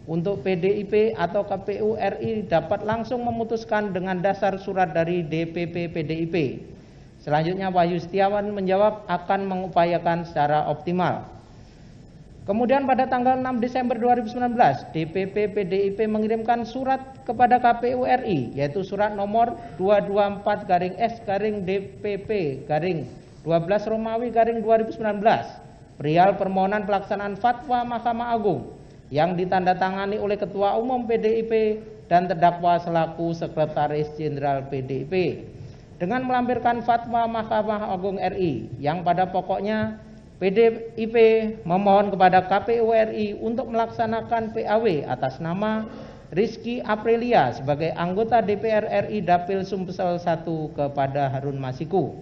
untuk PDIP atau KPU RI dapat langsung memutuskan dengan dasar surat dari DPP PDIP. Selanjutnya Wahyu Setiawan menjawab akan mengupayakan secara optimal. Kemudian pada tanggal 6 Desember 2019, DPP PDIP mengirimkan surat kepada KPU RI, yaitu surat nomor 224-S/DPP-12 Romawi 2019, perihal permohonan pelaksanaan fatwa Mahkamah Agung yang ditandatangani oleh Ketua Umum PDIP dan terdakwa selaku Sekretaris Jenderal PDIP, dengan melampirkan fatwa Mahkamah Agung RI yang pada pokoknya PDIP memohon kepada KPU RI untuk melaksanakan PAW atas nama Rizky Aprilia sebagai anggota DPR RI Dapil Sumsel 1 kepada Harun Masiku.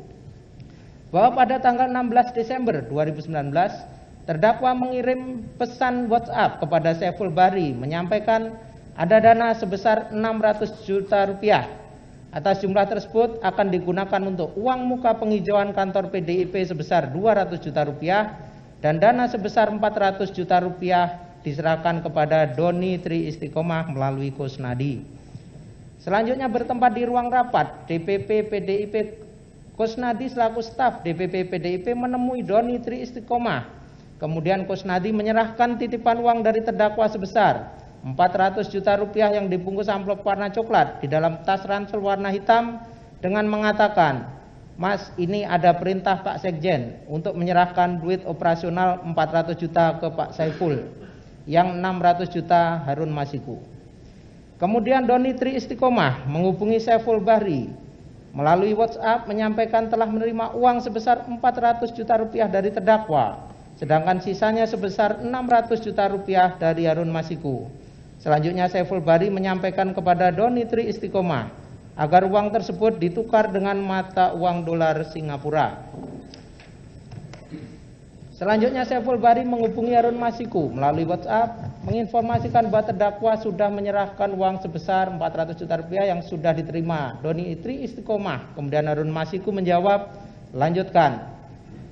Bahwa pada tanggal 16 Desember 2019, terdakwa mengirim pesan WhatsApp kepada Saiful Bahri menyampaikan ada dana sebesar 600 juta rupiah. Atas jumlah tersebut akan digunakan untuk uang muka penghijauan kantor PDIP sebesar 200 juta rupiah dan dana sebesar 400 juta rupiah diserahkan kepada Doni Tri Istiqomah melalui Kusnadi. Selanjutnya bertempat di ruang rapat DPP PDIP, Kusnadi selaku staf DPP PDIP menemui Doni Tri Istiqomah. Kemudian Kusnadi menyerahkan titipan uang dari terdakwa sebesar 400 juta rupiah yang dibungkus amplop warna coklat di dalam tas ransel warna hitam dengan mengatakan, "Mas, ini ada perintah Pak Sekjen untuk menyerahkan duit operasional 400 juta ke Pak Saiful, yang 600 juta Harun Masiku." Kemudian Doni Tri Istiqomah menghubungi Saiful Bahri melalui WhatsApp menyampaikan telah menerima uang sebesar 400 juta rupiah dari terdakwa, sedangkan sisanya sebesar 600 juta rupiah dari Harun Masiku. Selanjutnya Saiful Bahri menyampaikan kepada Doni Tri Istiqomah agar uang tersebut ditukar dengan mata uang dolar Singapura. Selanjutnya Saiful Bahri menghubungi Harun Masiku melalui WhatsApp menginformasikan bahwa terdakwa sudah menyerahkan uang sebesar 400 juta rupiah yang sudah diterima Doni Tri Istiqomah. Kemudian Harun Masiku menjawab, "Lanjutkan."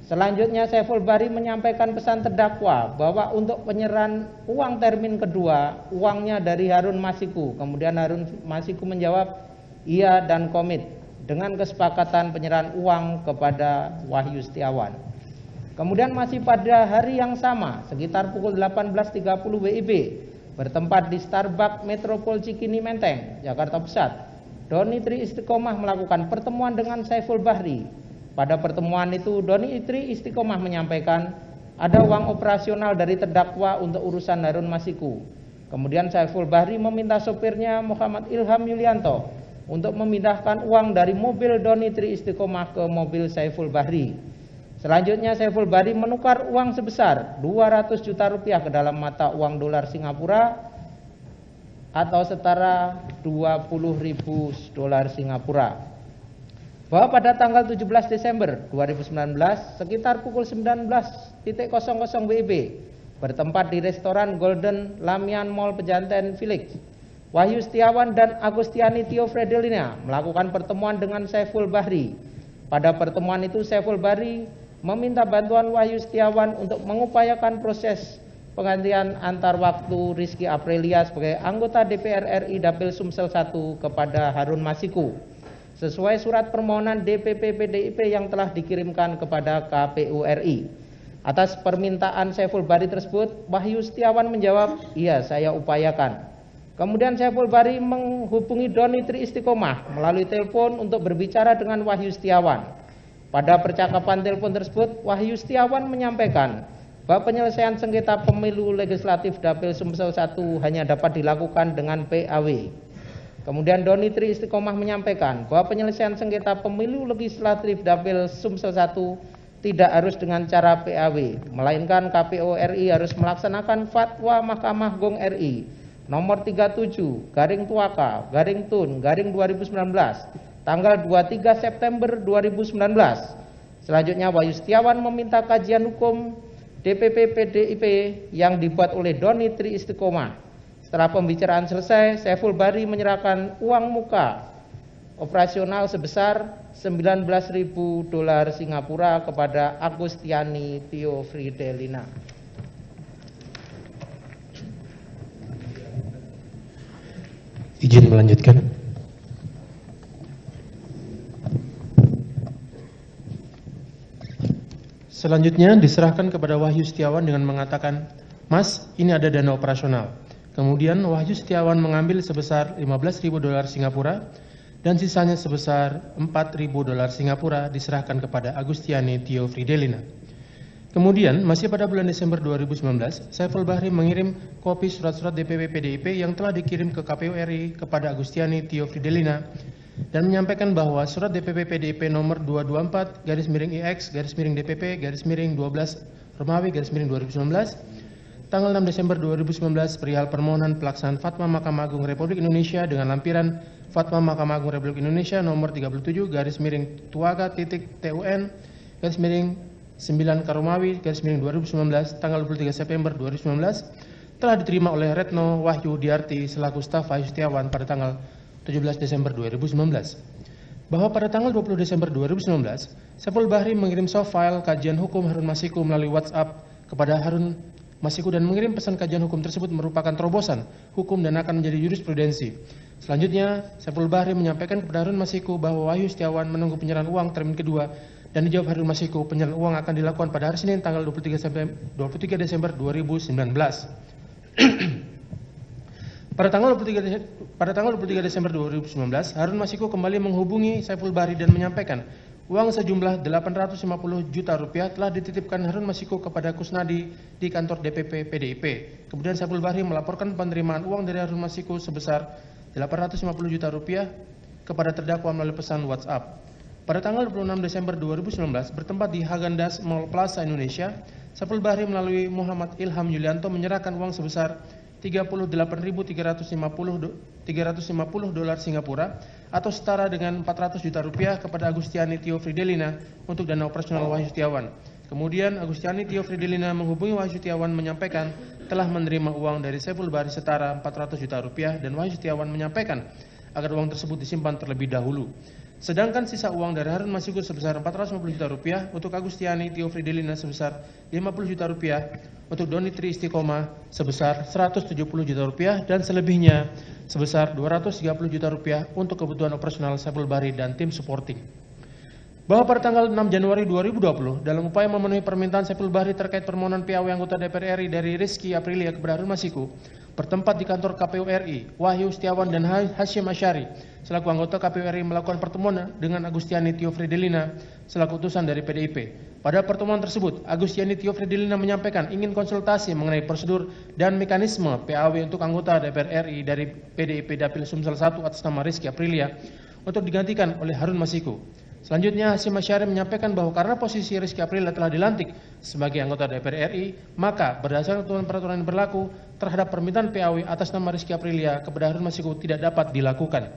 Selanjutnya Saiful Bahri menyampaikan pesan terdakwa bahwa untuk penyerahan uang termin kedua, uangnya dari Harun Masiku. Kemudian Harun Masiku menjawab iya dan komit dengan kesepakatan penyerahan uang kepada Wahyu Setiawan. Kemudian masih pada hari yang sama sekitar pukul 18.30 WIB bertempat di Starbucks Metropol Cikini Menteng, Jakarta Pusat, Doni Tri Istiqomah melakukan pertemuan dengan Saiful Bahri. Pada pertemuan itu Doni Tri Istiqomah menyampaikan ada uang operasional dari terdakwa untuk urusan Harun Masiku. Kemudian Saiful Bahri meminta sopirnya Muhammad Ilham Yulianto untuk memindahkan uang dari mobil Doni Tri Istiqomah ke mobil Saiful Bahri. Selanjutnya Saiful Bahri menukar uang sebesar 200 juta rupiah ke dalam mata uang dolar Singapura atau setara 20.000 dolar Singapura. Bahwa pada tanggal 17 Desember 2019 sekitar pukul 19.00 WIB bertempat di restoran Golden Lamian Mall Pejanten Village, Wahyu Setiawan dan Agustiani Tio Fredilina melakukan pertemuan dengan Saiful Bahri. Pada pertemuan itu Saiful Bahri meminta bantuan Wahyu Setiawan untuk mengupayakan proses penggantian antar waktu Rizky Aprilia sebagai anggota DPR RI Dapil Sumsel 1 kepada Harun Masiku sesuai surat permohonan DPP PDIP yang telah dikirimkan kepada KPU RI. Atas permintaan Saiful Bahri tersebut, Wahyu Setiawan menjawab, "Iya, saya upayakan." Kemudian Saiful Bahri menghubungi Doni Tri Istiqomah melalui telepon untuk berbicara dengan Wahyu Setiawan. Pada percakapan telepon tersebut, Wahyu Setiawan menyampaikan bahwa penyelesaian sengketa pemilu legislatif Dapil Sumsel 1 hanya dapat dilakukan dengan PAW. Kemudian Doni Tri Istiqomah menyampaikan bahwa penyelesaian sengketa pemilu legislatif Dapil Sumsel 1 tidak harus dengan cara PAW, melainkan KPU RI harus melaksanakan Fatwa Mahkamah Agung RI nomor 37/Tun/2019 tanggal 23 September 2019. Selanjutnya Wahyu Setiawan meminta kajian hukum DPP PDIP yang dibuat oleh Doni Tri Istiqomah. Setelah pembicaraan selesai, Saiful Bahri menyerahkan uang muka operasional sebesar $19.000 Singapura kepada Agustiani Tio Fridelina. Izin melanjutkan. Selanjutnya diserahkan kepada Wahyu Setiawan dengan mengatakan, "Mas, ini ada dana operasional." Kemudian Wahyu Setiawan mengambil sebesar $15.000 Singapura dan sisanya sebesar $4.000 Singapura diserahkan kepada Agustiani Tio Fridelina. Kemudian, masih pada bulan Desember 2019, Saiful Bahri mengirim kopi surat-surat DPP PDIP yang telah dikirim ke KPU RI kepada Agustiani Tio Fridelina dan menyampaikan bahwa surat DPP PDIP nomor 224-IX-DPP-12-12 tanggal 6 Desember 2019 perihal permohonan pelaksanaan Fatwa Mahkamah Agung Republik Indonesia dengan lampiran Fatwa Mahkamah Agung Republik Indonesia nomor 37-Tuaga-TUN-9 tanggal 23 September 2019 telah diterima oleh Retno Wahyu Diarti selaku staf Wahyu Setiawan pada tanggal 17 Desember 2019. Bahwa pada tanggal 20 Desember 2019, Saiful Bahri mengirim soft file kajian hukum Harun Masiku melalui WhatsApp kepada Harun Masiku dan mengirim pesan kajian hukum tersebut merupakan terobosan hukum dan akan menjadi jurisprudensi. Selanjutnya, Saiful Bahri menyampaikan kepada Harun Masiku bahwa Wahyu Setiawan menunggu penyerahan uang termin kedua dan dijawab Harun Masiku penyerahan uang akan dilakukan pada hari Senin tanggal 23 Desember 2019. Pada tanggal 23 Desember 2019, Harun Masiku kembali menghubungi Saiful Bahri dan menyampaikan uang sejumlah Rp850 juta telah dititipkan Harun Masiku kepada Kusnadi di kantor DPP PDIP. Kemudian Saiful Bahri melaporkan penerimaan uang dari Harun Masiku sebesar Rp850 juta kepada terdakwa melalui pesan WhatsApp. Pada tanggal 26 Desember 2019, bertempat di Häagen-Dazs Mall Plaza Indonesia, Saiful Bahri melalui Muhammad Ilham Yulianto menyerahkan uang sebesar $38.350 Singapura atau setara dengan Rp400 juta kepada Agustiani Tio Fridelina untuk dana operasional Wahyu Setiawan. Kemudian Agustiani Tio Fridelina menghubungi Wahyu Setiawan menyampaikan telah menerima uang dari Saiful Bahri setara Rp400 juta dan Wahyu Setiawan menyampaikan agar uang tersebut disimpan terlebih dahulu. Sedangkan sisa uang dari Harun Masiku sebesar Rp450 juta untuk Agustiani Tio Fridelina sebesar Rp50 juta untuk Doni Tri Istiqomah sebesar Rp170 juta dan selebihnya sebesar Rp230 juta untuk kebutuhan operasional Saiful Bahri dan tim supporting. Bahwa pada tanggal 6 Januari 2020 dalam upaya memenuhi permintaan Saiful Bahri terkait permohonan PAW anggota DPR RI dari Rizky Aprilia kepada Harun Masiku bertempat di kantor KPU RI, Wahyu Setiawan dan Hashim Asyari selaku anggota KPU RI melakukan pertemuan dengan Agustiani Tio Fridelina selaku utusan dari PDIP. Pada pertemuan tersebut, Agustiani Tio Fridelina menyampaikan ingin konsultasi mengenai prosedur dan mekanisme PAW untuk anggota DPR RI dari PDIP Dapil Sumsel 1 atas nama Rizky Aprilia untuk digantikan oleh Harun Masiku. Selanjutnya, Hashim Asyari menyampaikan bahwa karena posisi Rizky Aprilia telah dilantik sebagai anggota DPR RI, maka berdasarkan peraturan yang berlaku terhadap permintaan PAW atas nama Rizky Aprilia kepada Harun Masiku tidak dapat dilakukan.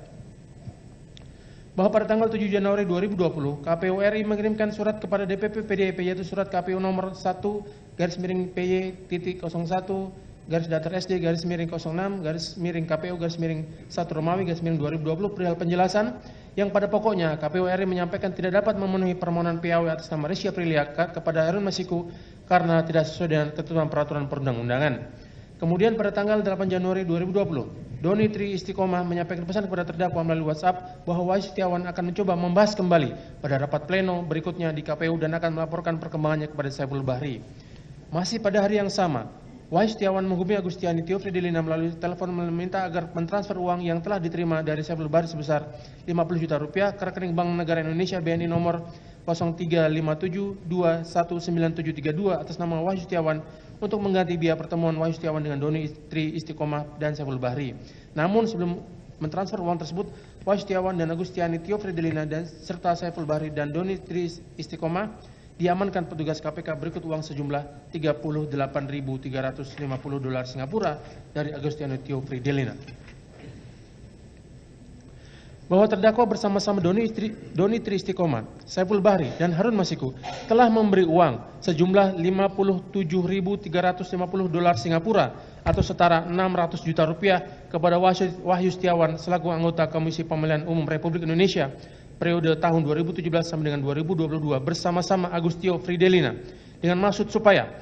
Bahwa pada tanggal 7 Januari 2020, KPU RI mengirimkan surat kepada DPP PDIP yaitu surat KPU nomor 1-PY-01-SD-06-KPU-1-1 perihal penjelasan yang pada pokoknya KPU RI menyampaikan tidak dapat memenuhi permohonan PAW atas nama Rizky Aprilia kepada Harun Masiku karena tidak sesuai dengan ketentuan peraturan perundang-undangan. Kemudian pada tanggal 8 Januari 2020, Doni Tri Istiqomah menyampaikan pesan kepada terdakwa melalui WhatsApp bahwa Wahyu Setiawan akan mencoba membahas kembali pada rapat pleno berikutnya di KPU dan akan melaporkan perkembangannya kepada Saiful Bahri. Masih pada hari yang sama, Wahyu Setiawan menghubungi Agustiani Tio Fridelina melalui telepon meminta agar mentransfer uang yang telah diterima dari Saiful Bahri sebesar Rp50 juta ke rekening Bank Negara Indonesia BNI nomor 0357219732 atas nama Wahyu Setiawan untuk mengganti biaya pertemuan Wahyu Setiawan dengan Doni Tri Istiqomah dan Saiful Bahri. Namun sebelum mentransfer uang tersebut, Wahyu Setiawan dan Agustiani Tio Fridelina dan serta Saiful Bahri dan Doni Tri Istiqomah diamankan petugas KPK berikut uang sejumlah $38.350 Singapura dari Agustino Tio Fridelina. Bahwa terdakwa bersama-sama Doni Tri Istiqomah, Saiful Bahri, dan Harun Masiku telah memberi uang sejumlah $57.350 Singapura atau setara 600 juta rupiah kepada Wahyu Setiawan selaku anggota Komisi Pemilihan Umum Republik Indonesia periode tahun 2017 sampai dengan 2022 bersama-sama Agustino Fridelina dengan maksud supaya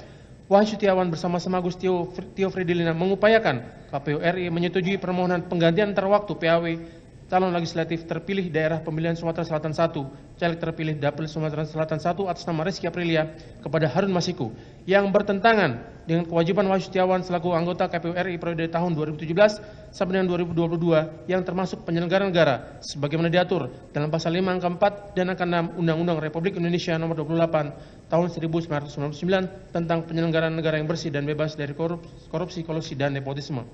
Wahyu Setiawan bersama-sama Agustino Fridelina mengupayakan KPU RI menyetujui permohonan penggantian antar waktu PAW calon legislatif terpilih daerah pemilihan Sumatera Selatan 1, caleg terpilih Dapil Sumatera Selatan 1 atas nama Rizky Aprilia kepada Harun Masiku yang bertentangan dengan kewajiban Wahyu Setiawan selaku anggota KPU RI periode tahun 2017 sampai dengan 2022 yang termasuk penyelenggara negara sebagaimana diatur dalam pasal 5 angka 4 dan angka 6 Undang-Undang Republik Indonesia nomor 28 tahun 1999 tentang penyelenggaraan negara yang bersih dan bebas dari korupsi, kolusi, dan nepotisme.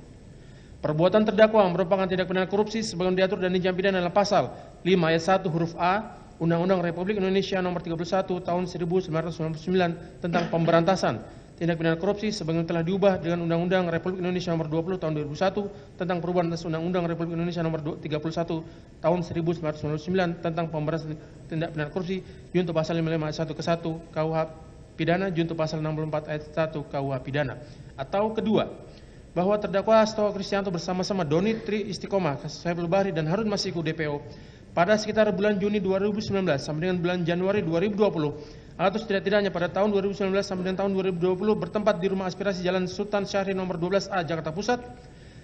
Perbuatan terdakwa merupakan tindak pidana korupsi sebagaimana diatur dan diancam pidana dalam pasal 5 ayat 1 huruf A Undang-Undang Republik Indonesia nomor 31 tahun 1999 tentang pemberantasan tindak pidana korupsi sebagaimana telah diubah dengan Undang-Undang Republik Indonesia nomor 20 tahun 2001 tentang perubahan atas Undang-Undang Republik Indonesia nomor 31 tahun 1999 tentang pemberantasan tindak pidana korupsi junto pasal 55 ayat 1 ke 1 KUH pidana junto pasal 64 ayat 1 KUH pidana. Atau kedua, bahwa terdakwa Hasto Kristianto bersama-sama Doni Tri Istiqomah, Saiful Bahri, dan Harun Masiku DPO pada sekitar bulan Juni 2019 sampai dengan bulan Januari 2020 atau setidak-tidaknya pada tahun 2019 sampai dengan tahun 2020 bertempat di Rumah Aspirasi Jalan Sultan Syahrir nomor 12A Jakarta Pusat,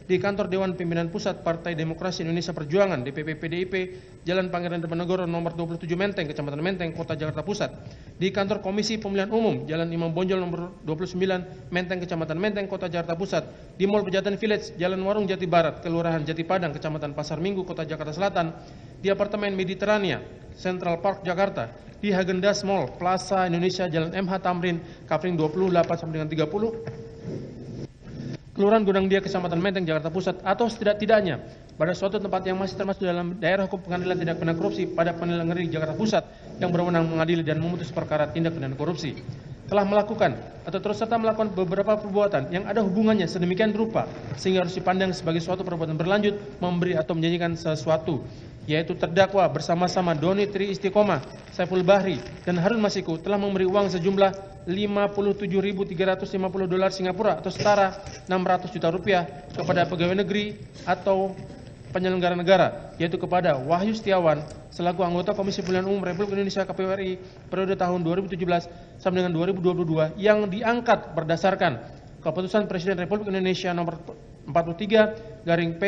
di kantor Dewan Pimpinan Pusat Partai Demokrasi Indonesia Perjuangan DPP PDIP Jalan Pangeran Diponegoro nomor 27 Menteng, Kecamatan Menteng, Kota Jakarta Pusat, di kantor Komisi Pemilihan Umum Jalan Imam Bonjol nomor 29 Menteng, Kecamatan Menteng, Kota Jakarta Pusat, di Mall Pejaten Village Jalan Warung Jati Barat, Kelurahan Jati Padang, Kecamatan Pasar Minggu, Kota Jakarta Selatan, di apartemen Mediterania Central Park Jakarta, di Häagen-Dazs Mall Plaza Indonesia Jalan MH Tamrin Kapling 28 sampai dengan 30, Kelurahan Gondang Dia, Kecamatan Menteng, Jakarta Pusat, atau setidak-tidaknya pada suatu tempat yang masih termasuk dalam daerah hukum pengadilan tindak pidana korupsi pada Pengadilan Negeri Jakarta Pusat yang berwenang mengadili dan memutus perkara tindak pidana korupsi, telah melakukan atau terus serta melakukan beberapa perbuatan yang ada hubungannya sedemikian rupa sehingga harus dipandang sebagai suatu perbuatan berlanjut memberi atau menjanjikan sesuatu, yaitu terdakwa bersama-sama Doni Tri Istiqomah, Saiful Bahri, dan Harun Masiku telah memberi uang sejumlah $57.350 Singapura atau setara 600 juta rupiah kepada pegawai negeri atau penyelenggara negara, yaitu kepada Wahyu Setiawan selaku anggota Komisi Pemilihan Umum Republik Indonesia KPU RI periode tahun 2017 sampai dengan 2022 yang diangkat berdasarkan Keputusan Presiden Republik Indonesia nomor 43/P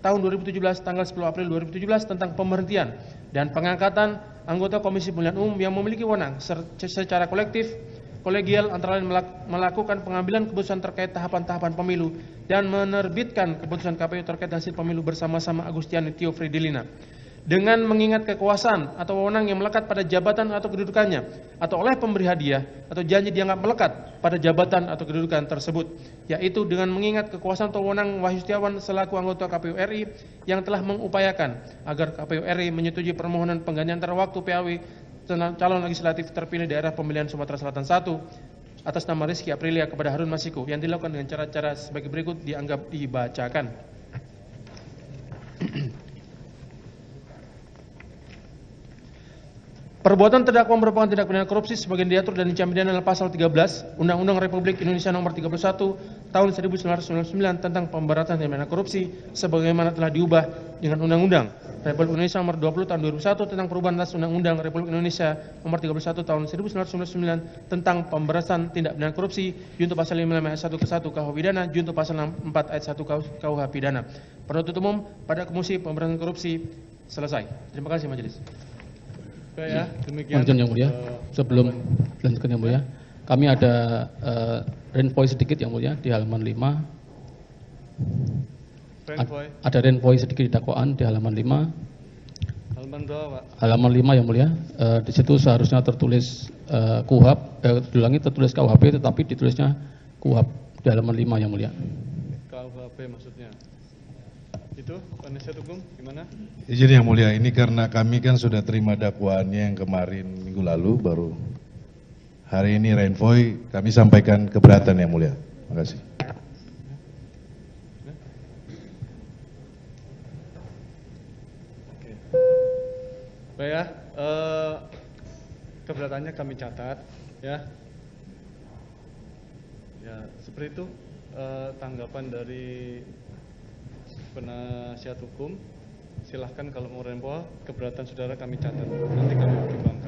tahun 2017 tanggal 10 April 2017 tentang pemberhentian dan pengangkatan anggota Komisi Pemilihan Umum yang memiliki wewenang secara kolegial antara lain melakukan pengambilan keputusan terkait tahapan-tahapan pemilu dan menerbitkan keputusan KPU terkait hasil pemilu bersama-sama Agustino Tio Fridelina dengan mengingat kekuasaan atau wewenang yang melekat pada jabatan atau kedudukannya atau oleh pemberi hadiah atau janji dianggap melekat pada jabatan atau kedudukan tersebut, yaitu dengan mengingat kekuasaan atau wewenang Wahyu Setiawan selaku anggota KPU RI yang telah mengupayakan agar KPU RI menyetujui permohonan penggantian antara waktu PAW calon legislatif terpilih daerah pemilihan Sumatera Selatan 1 atas nama Rizky Aprilia kepada Harun Masiku yang dilakukan dengan cara-cara sebagai berikut dianggap dibacakan. Perbuatan terdakwa merupakan tindak pidana korupsi sebagian diatur dan diancam pidana dalam pasal 13 Undang-Undang Republik Indonesia nomor 31 tahun 1999 tentang pemberantasan tindak pidana korupsi sebagaimana telah diubah dengan Undang-Undang Republik Indonesia nomor 20 tahun 2001 tentang perubahan atas Undang-Undang Republik Indonesia nomor 31 tahun 1999 tentang pemberantasan tindak pidana korupsi junto pasal 55 ayat 1 ke 1 KUH pidana junto pasal 64 ayat 1 KUH pidana. Penuntut umum pada Komisi Pemberantasan Korupsi selesai. Terima kasih majelis. Baik ya, demikian. Mohon yang mulia, sebelum lanjutkan yang mulia, kami ada renvoy sedikit yang mulia di halaman 5. Renvoy. Ada renvoy sedikit di dakwaan di halaman 5. Halaman berapa, Pak? Halaman 5 yang mulia, di situ seharusnya tertulis KUHP, diulangi tertulis KUHP tetapi ditulisnya KUHP di halaman 5 yang mulia. KUHP maksudnya. Itu penasihat hukum gimana? Izin yang mulia, ini karena kami kan sudah terima dakwaannya yang kemarin minggu lalu baru hari ini Renvoy kami sampaikan keberatan yang mulia. Terima kasih. Oke. Baik ya, keberatannya kami catat ya. Ya, seperti itu tanggapan dari penasihat hukum. Silahkan kalau mau rempah keberatan saudara kami catat, nanti kami pertimbangkan.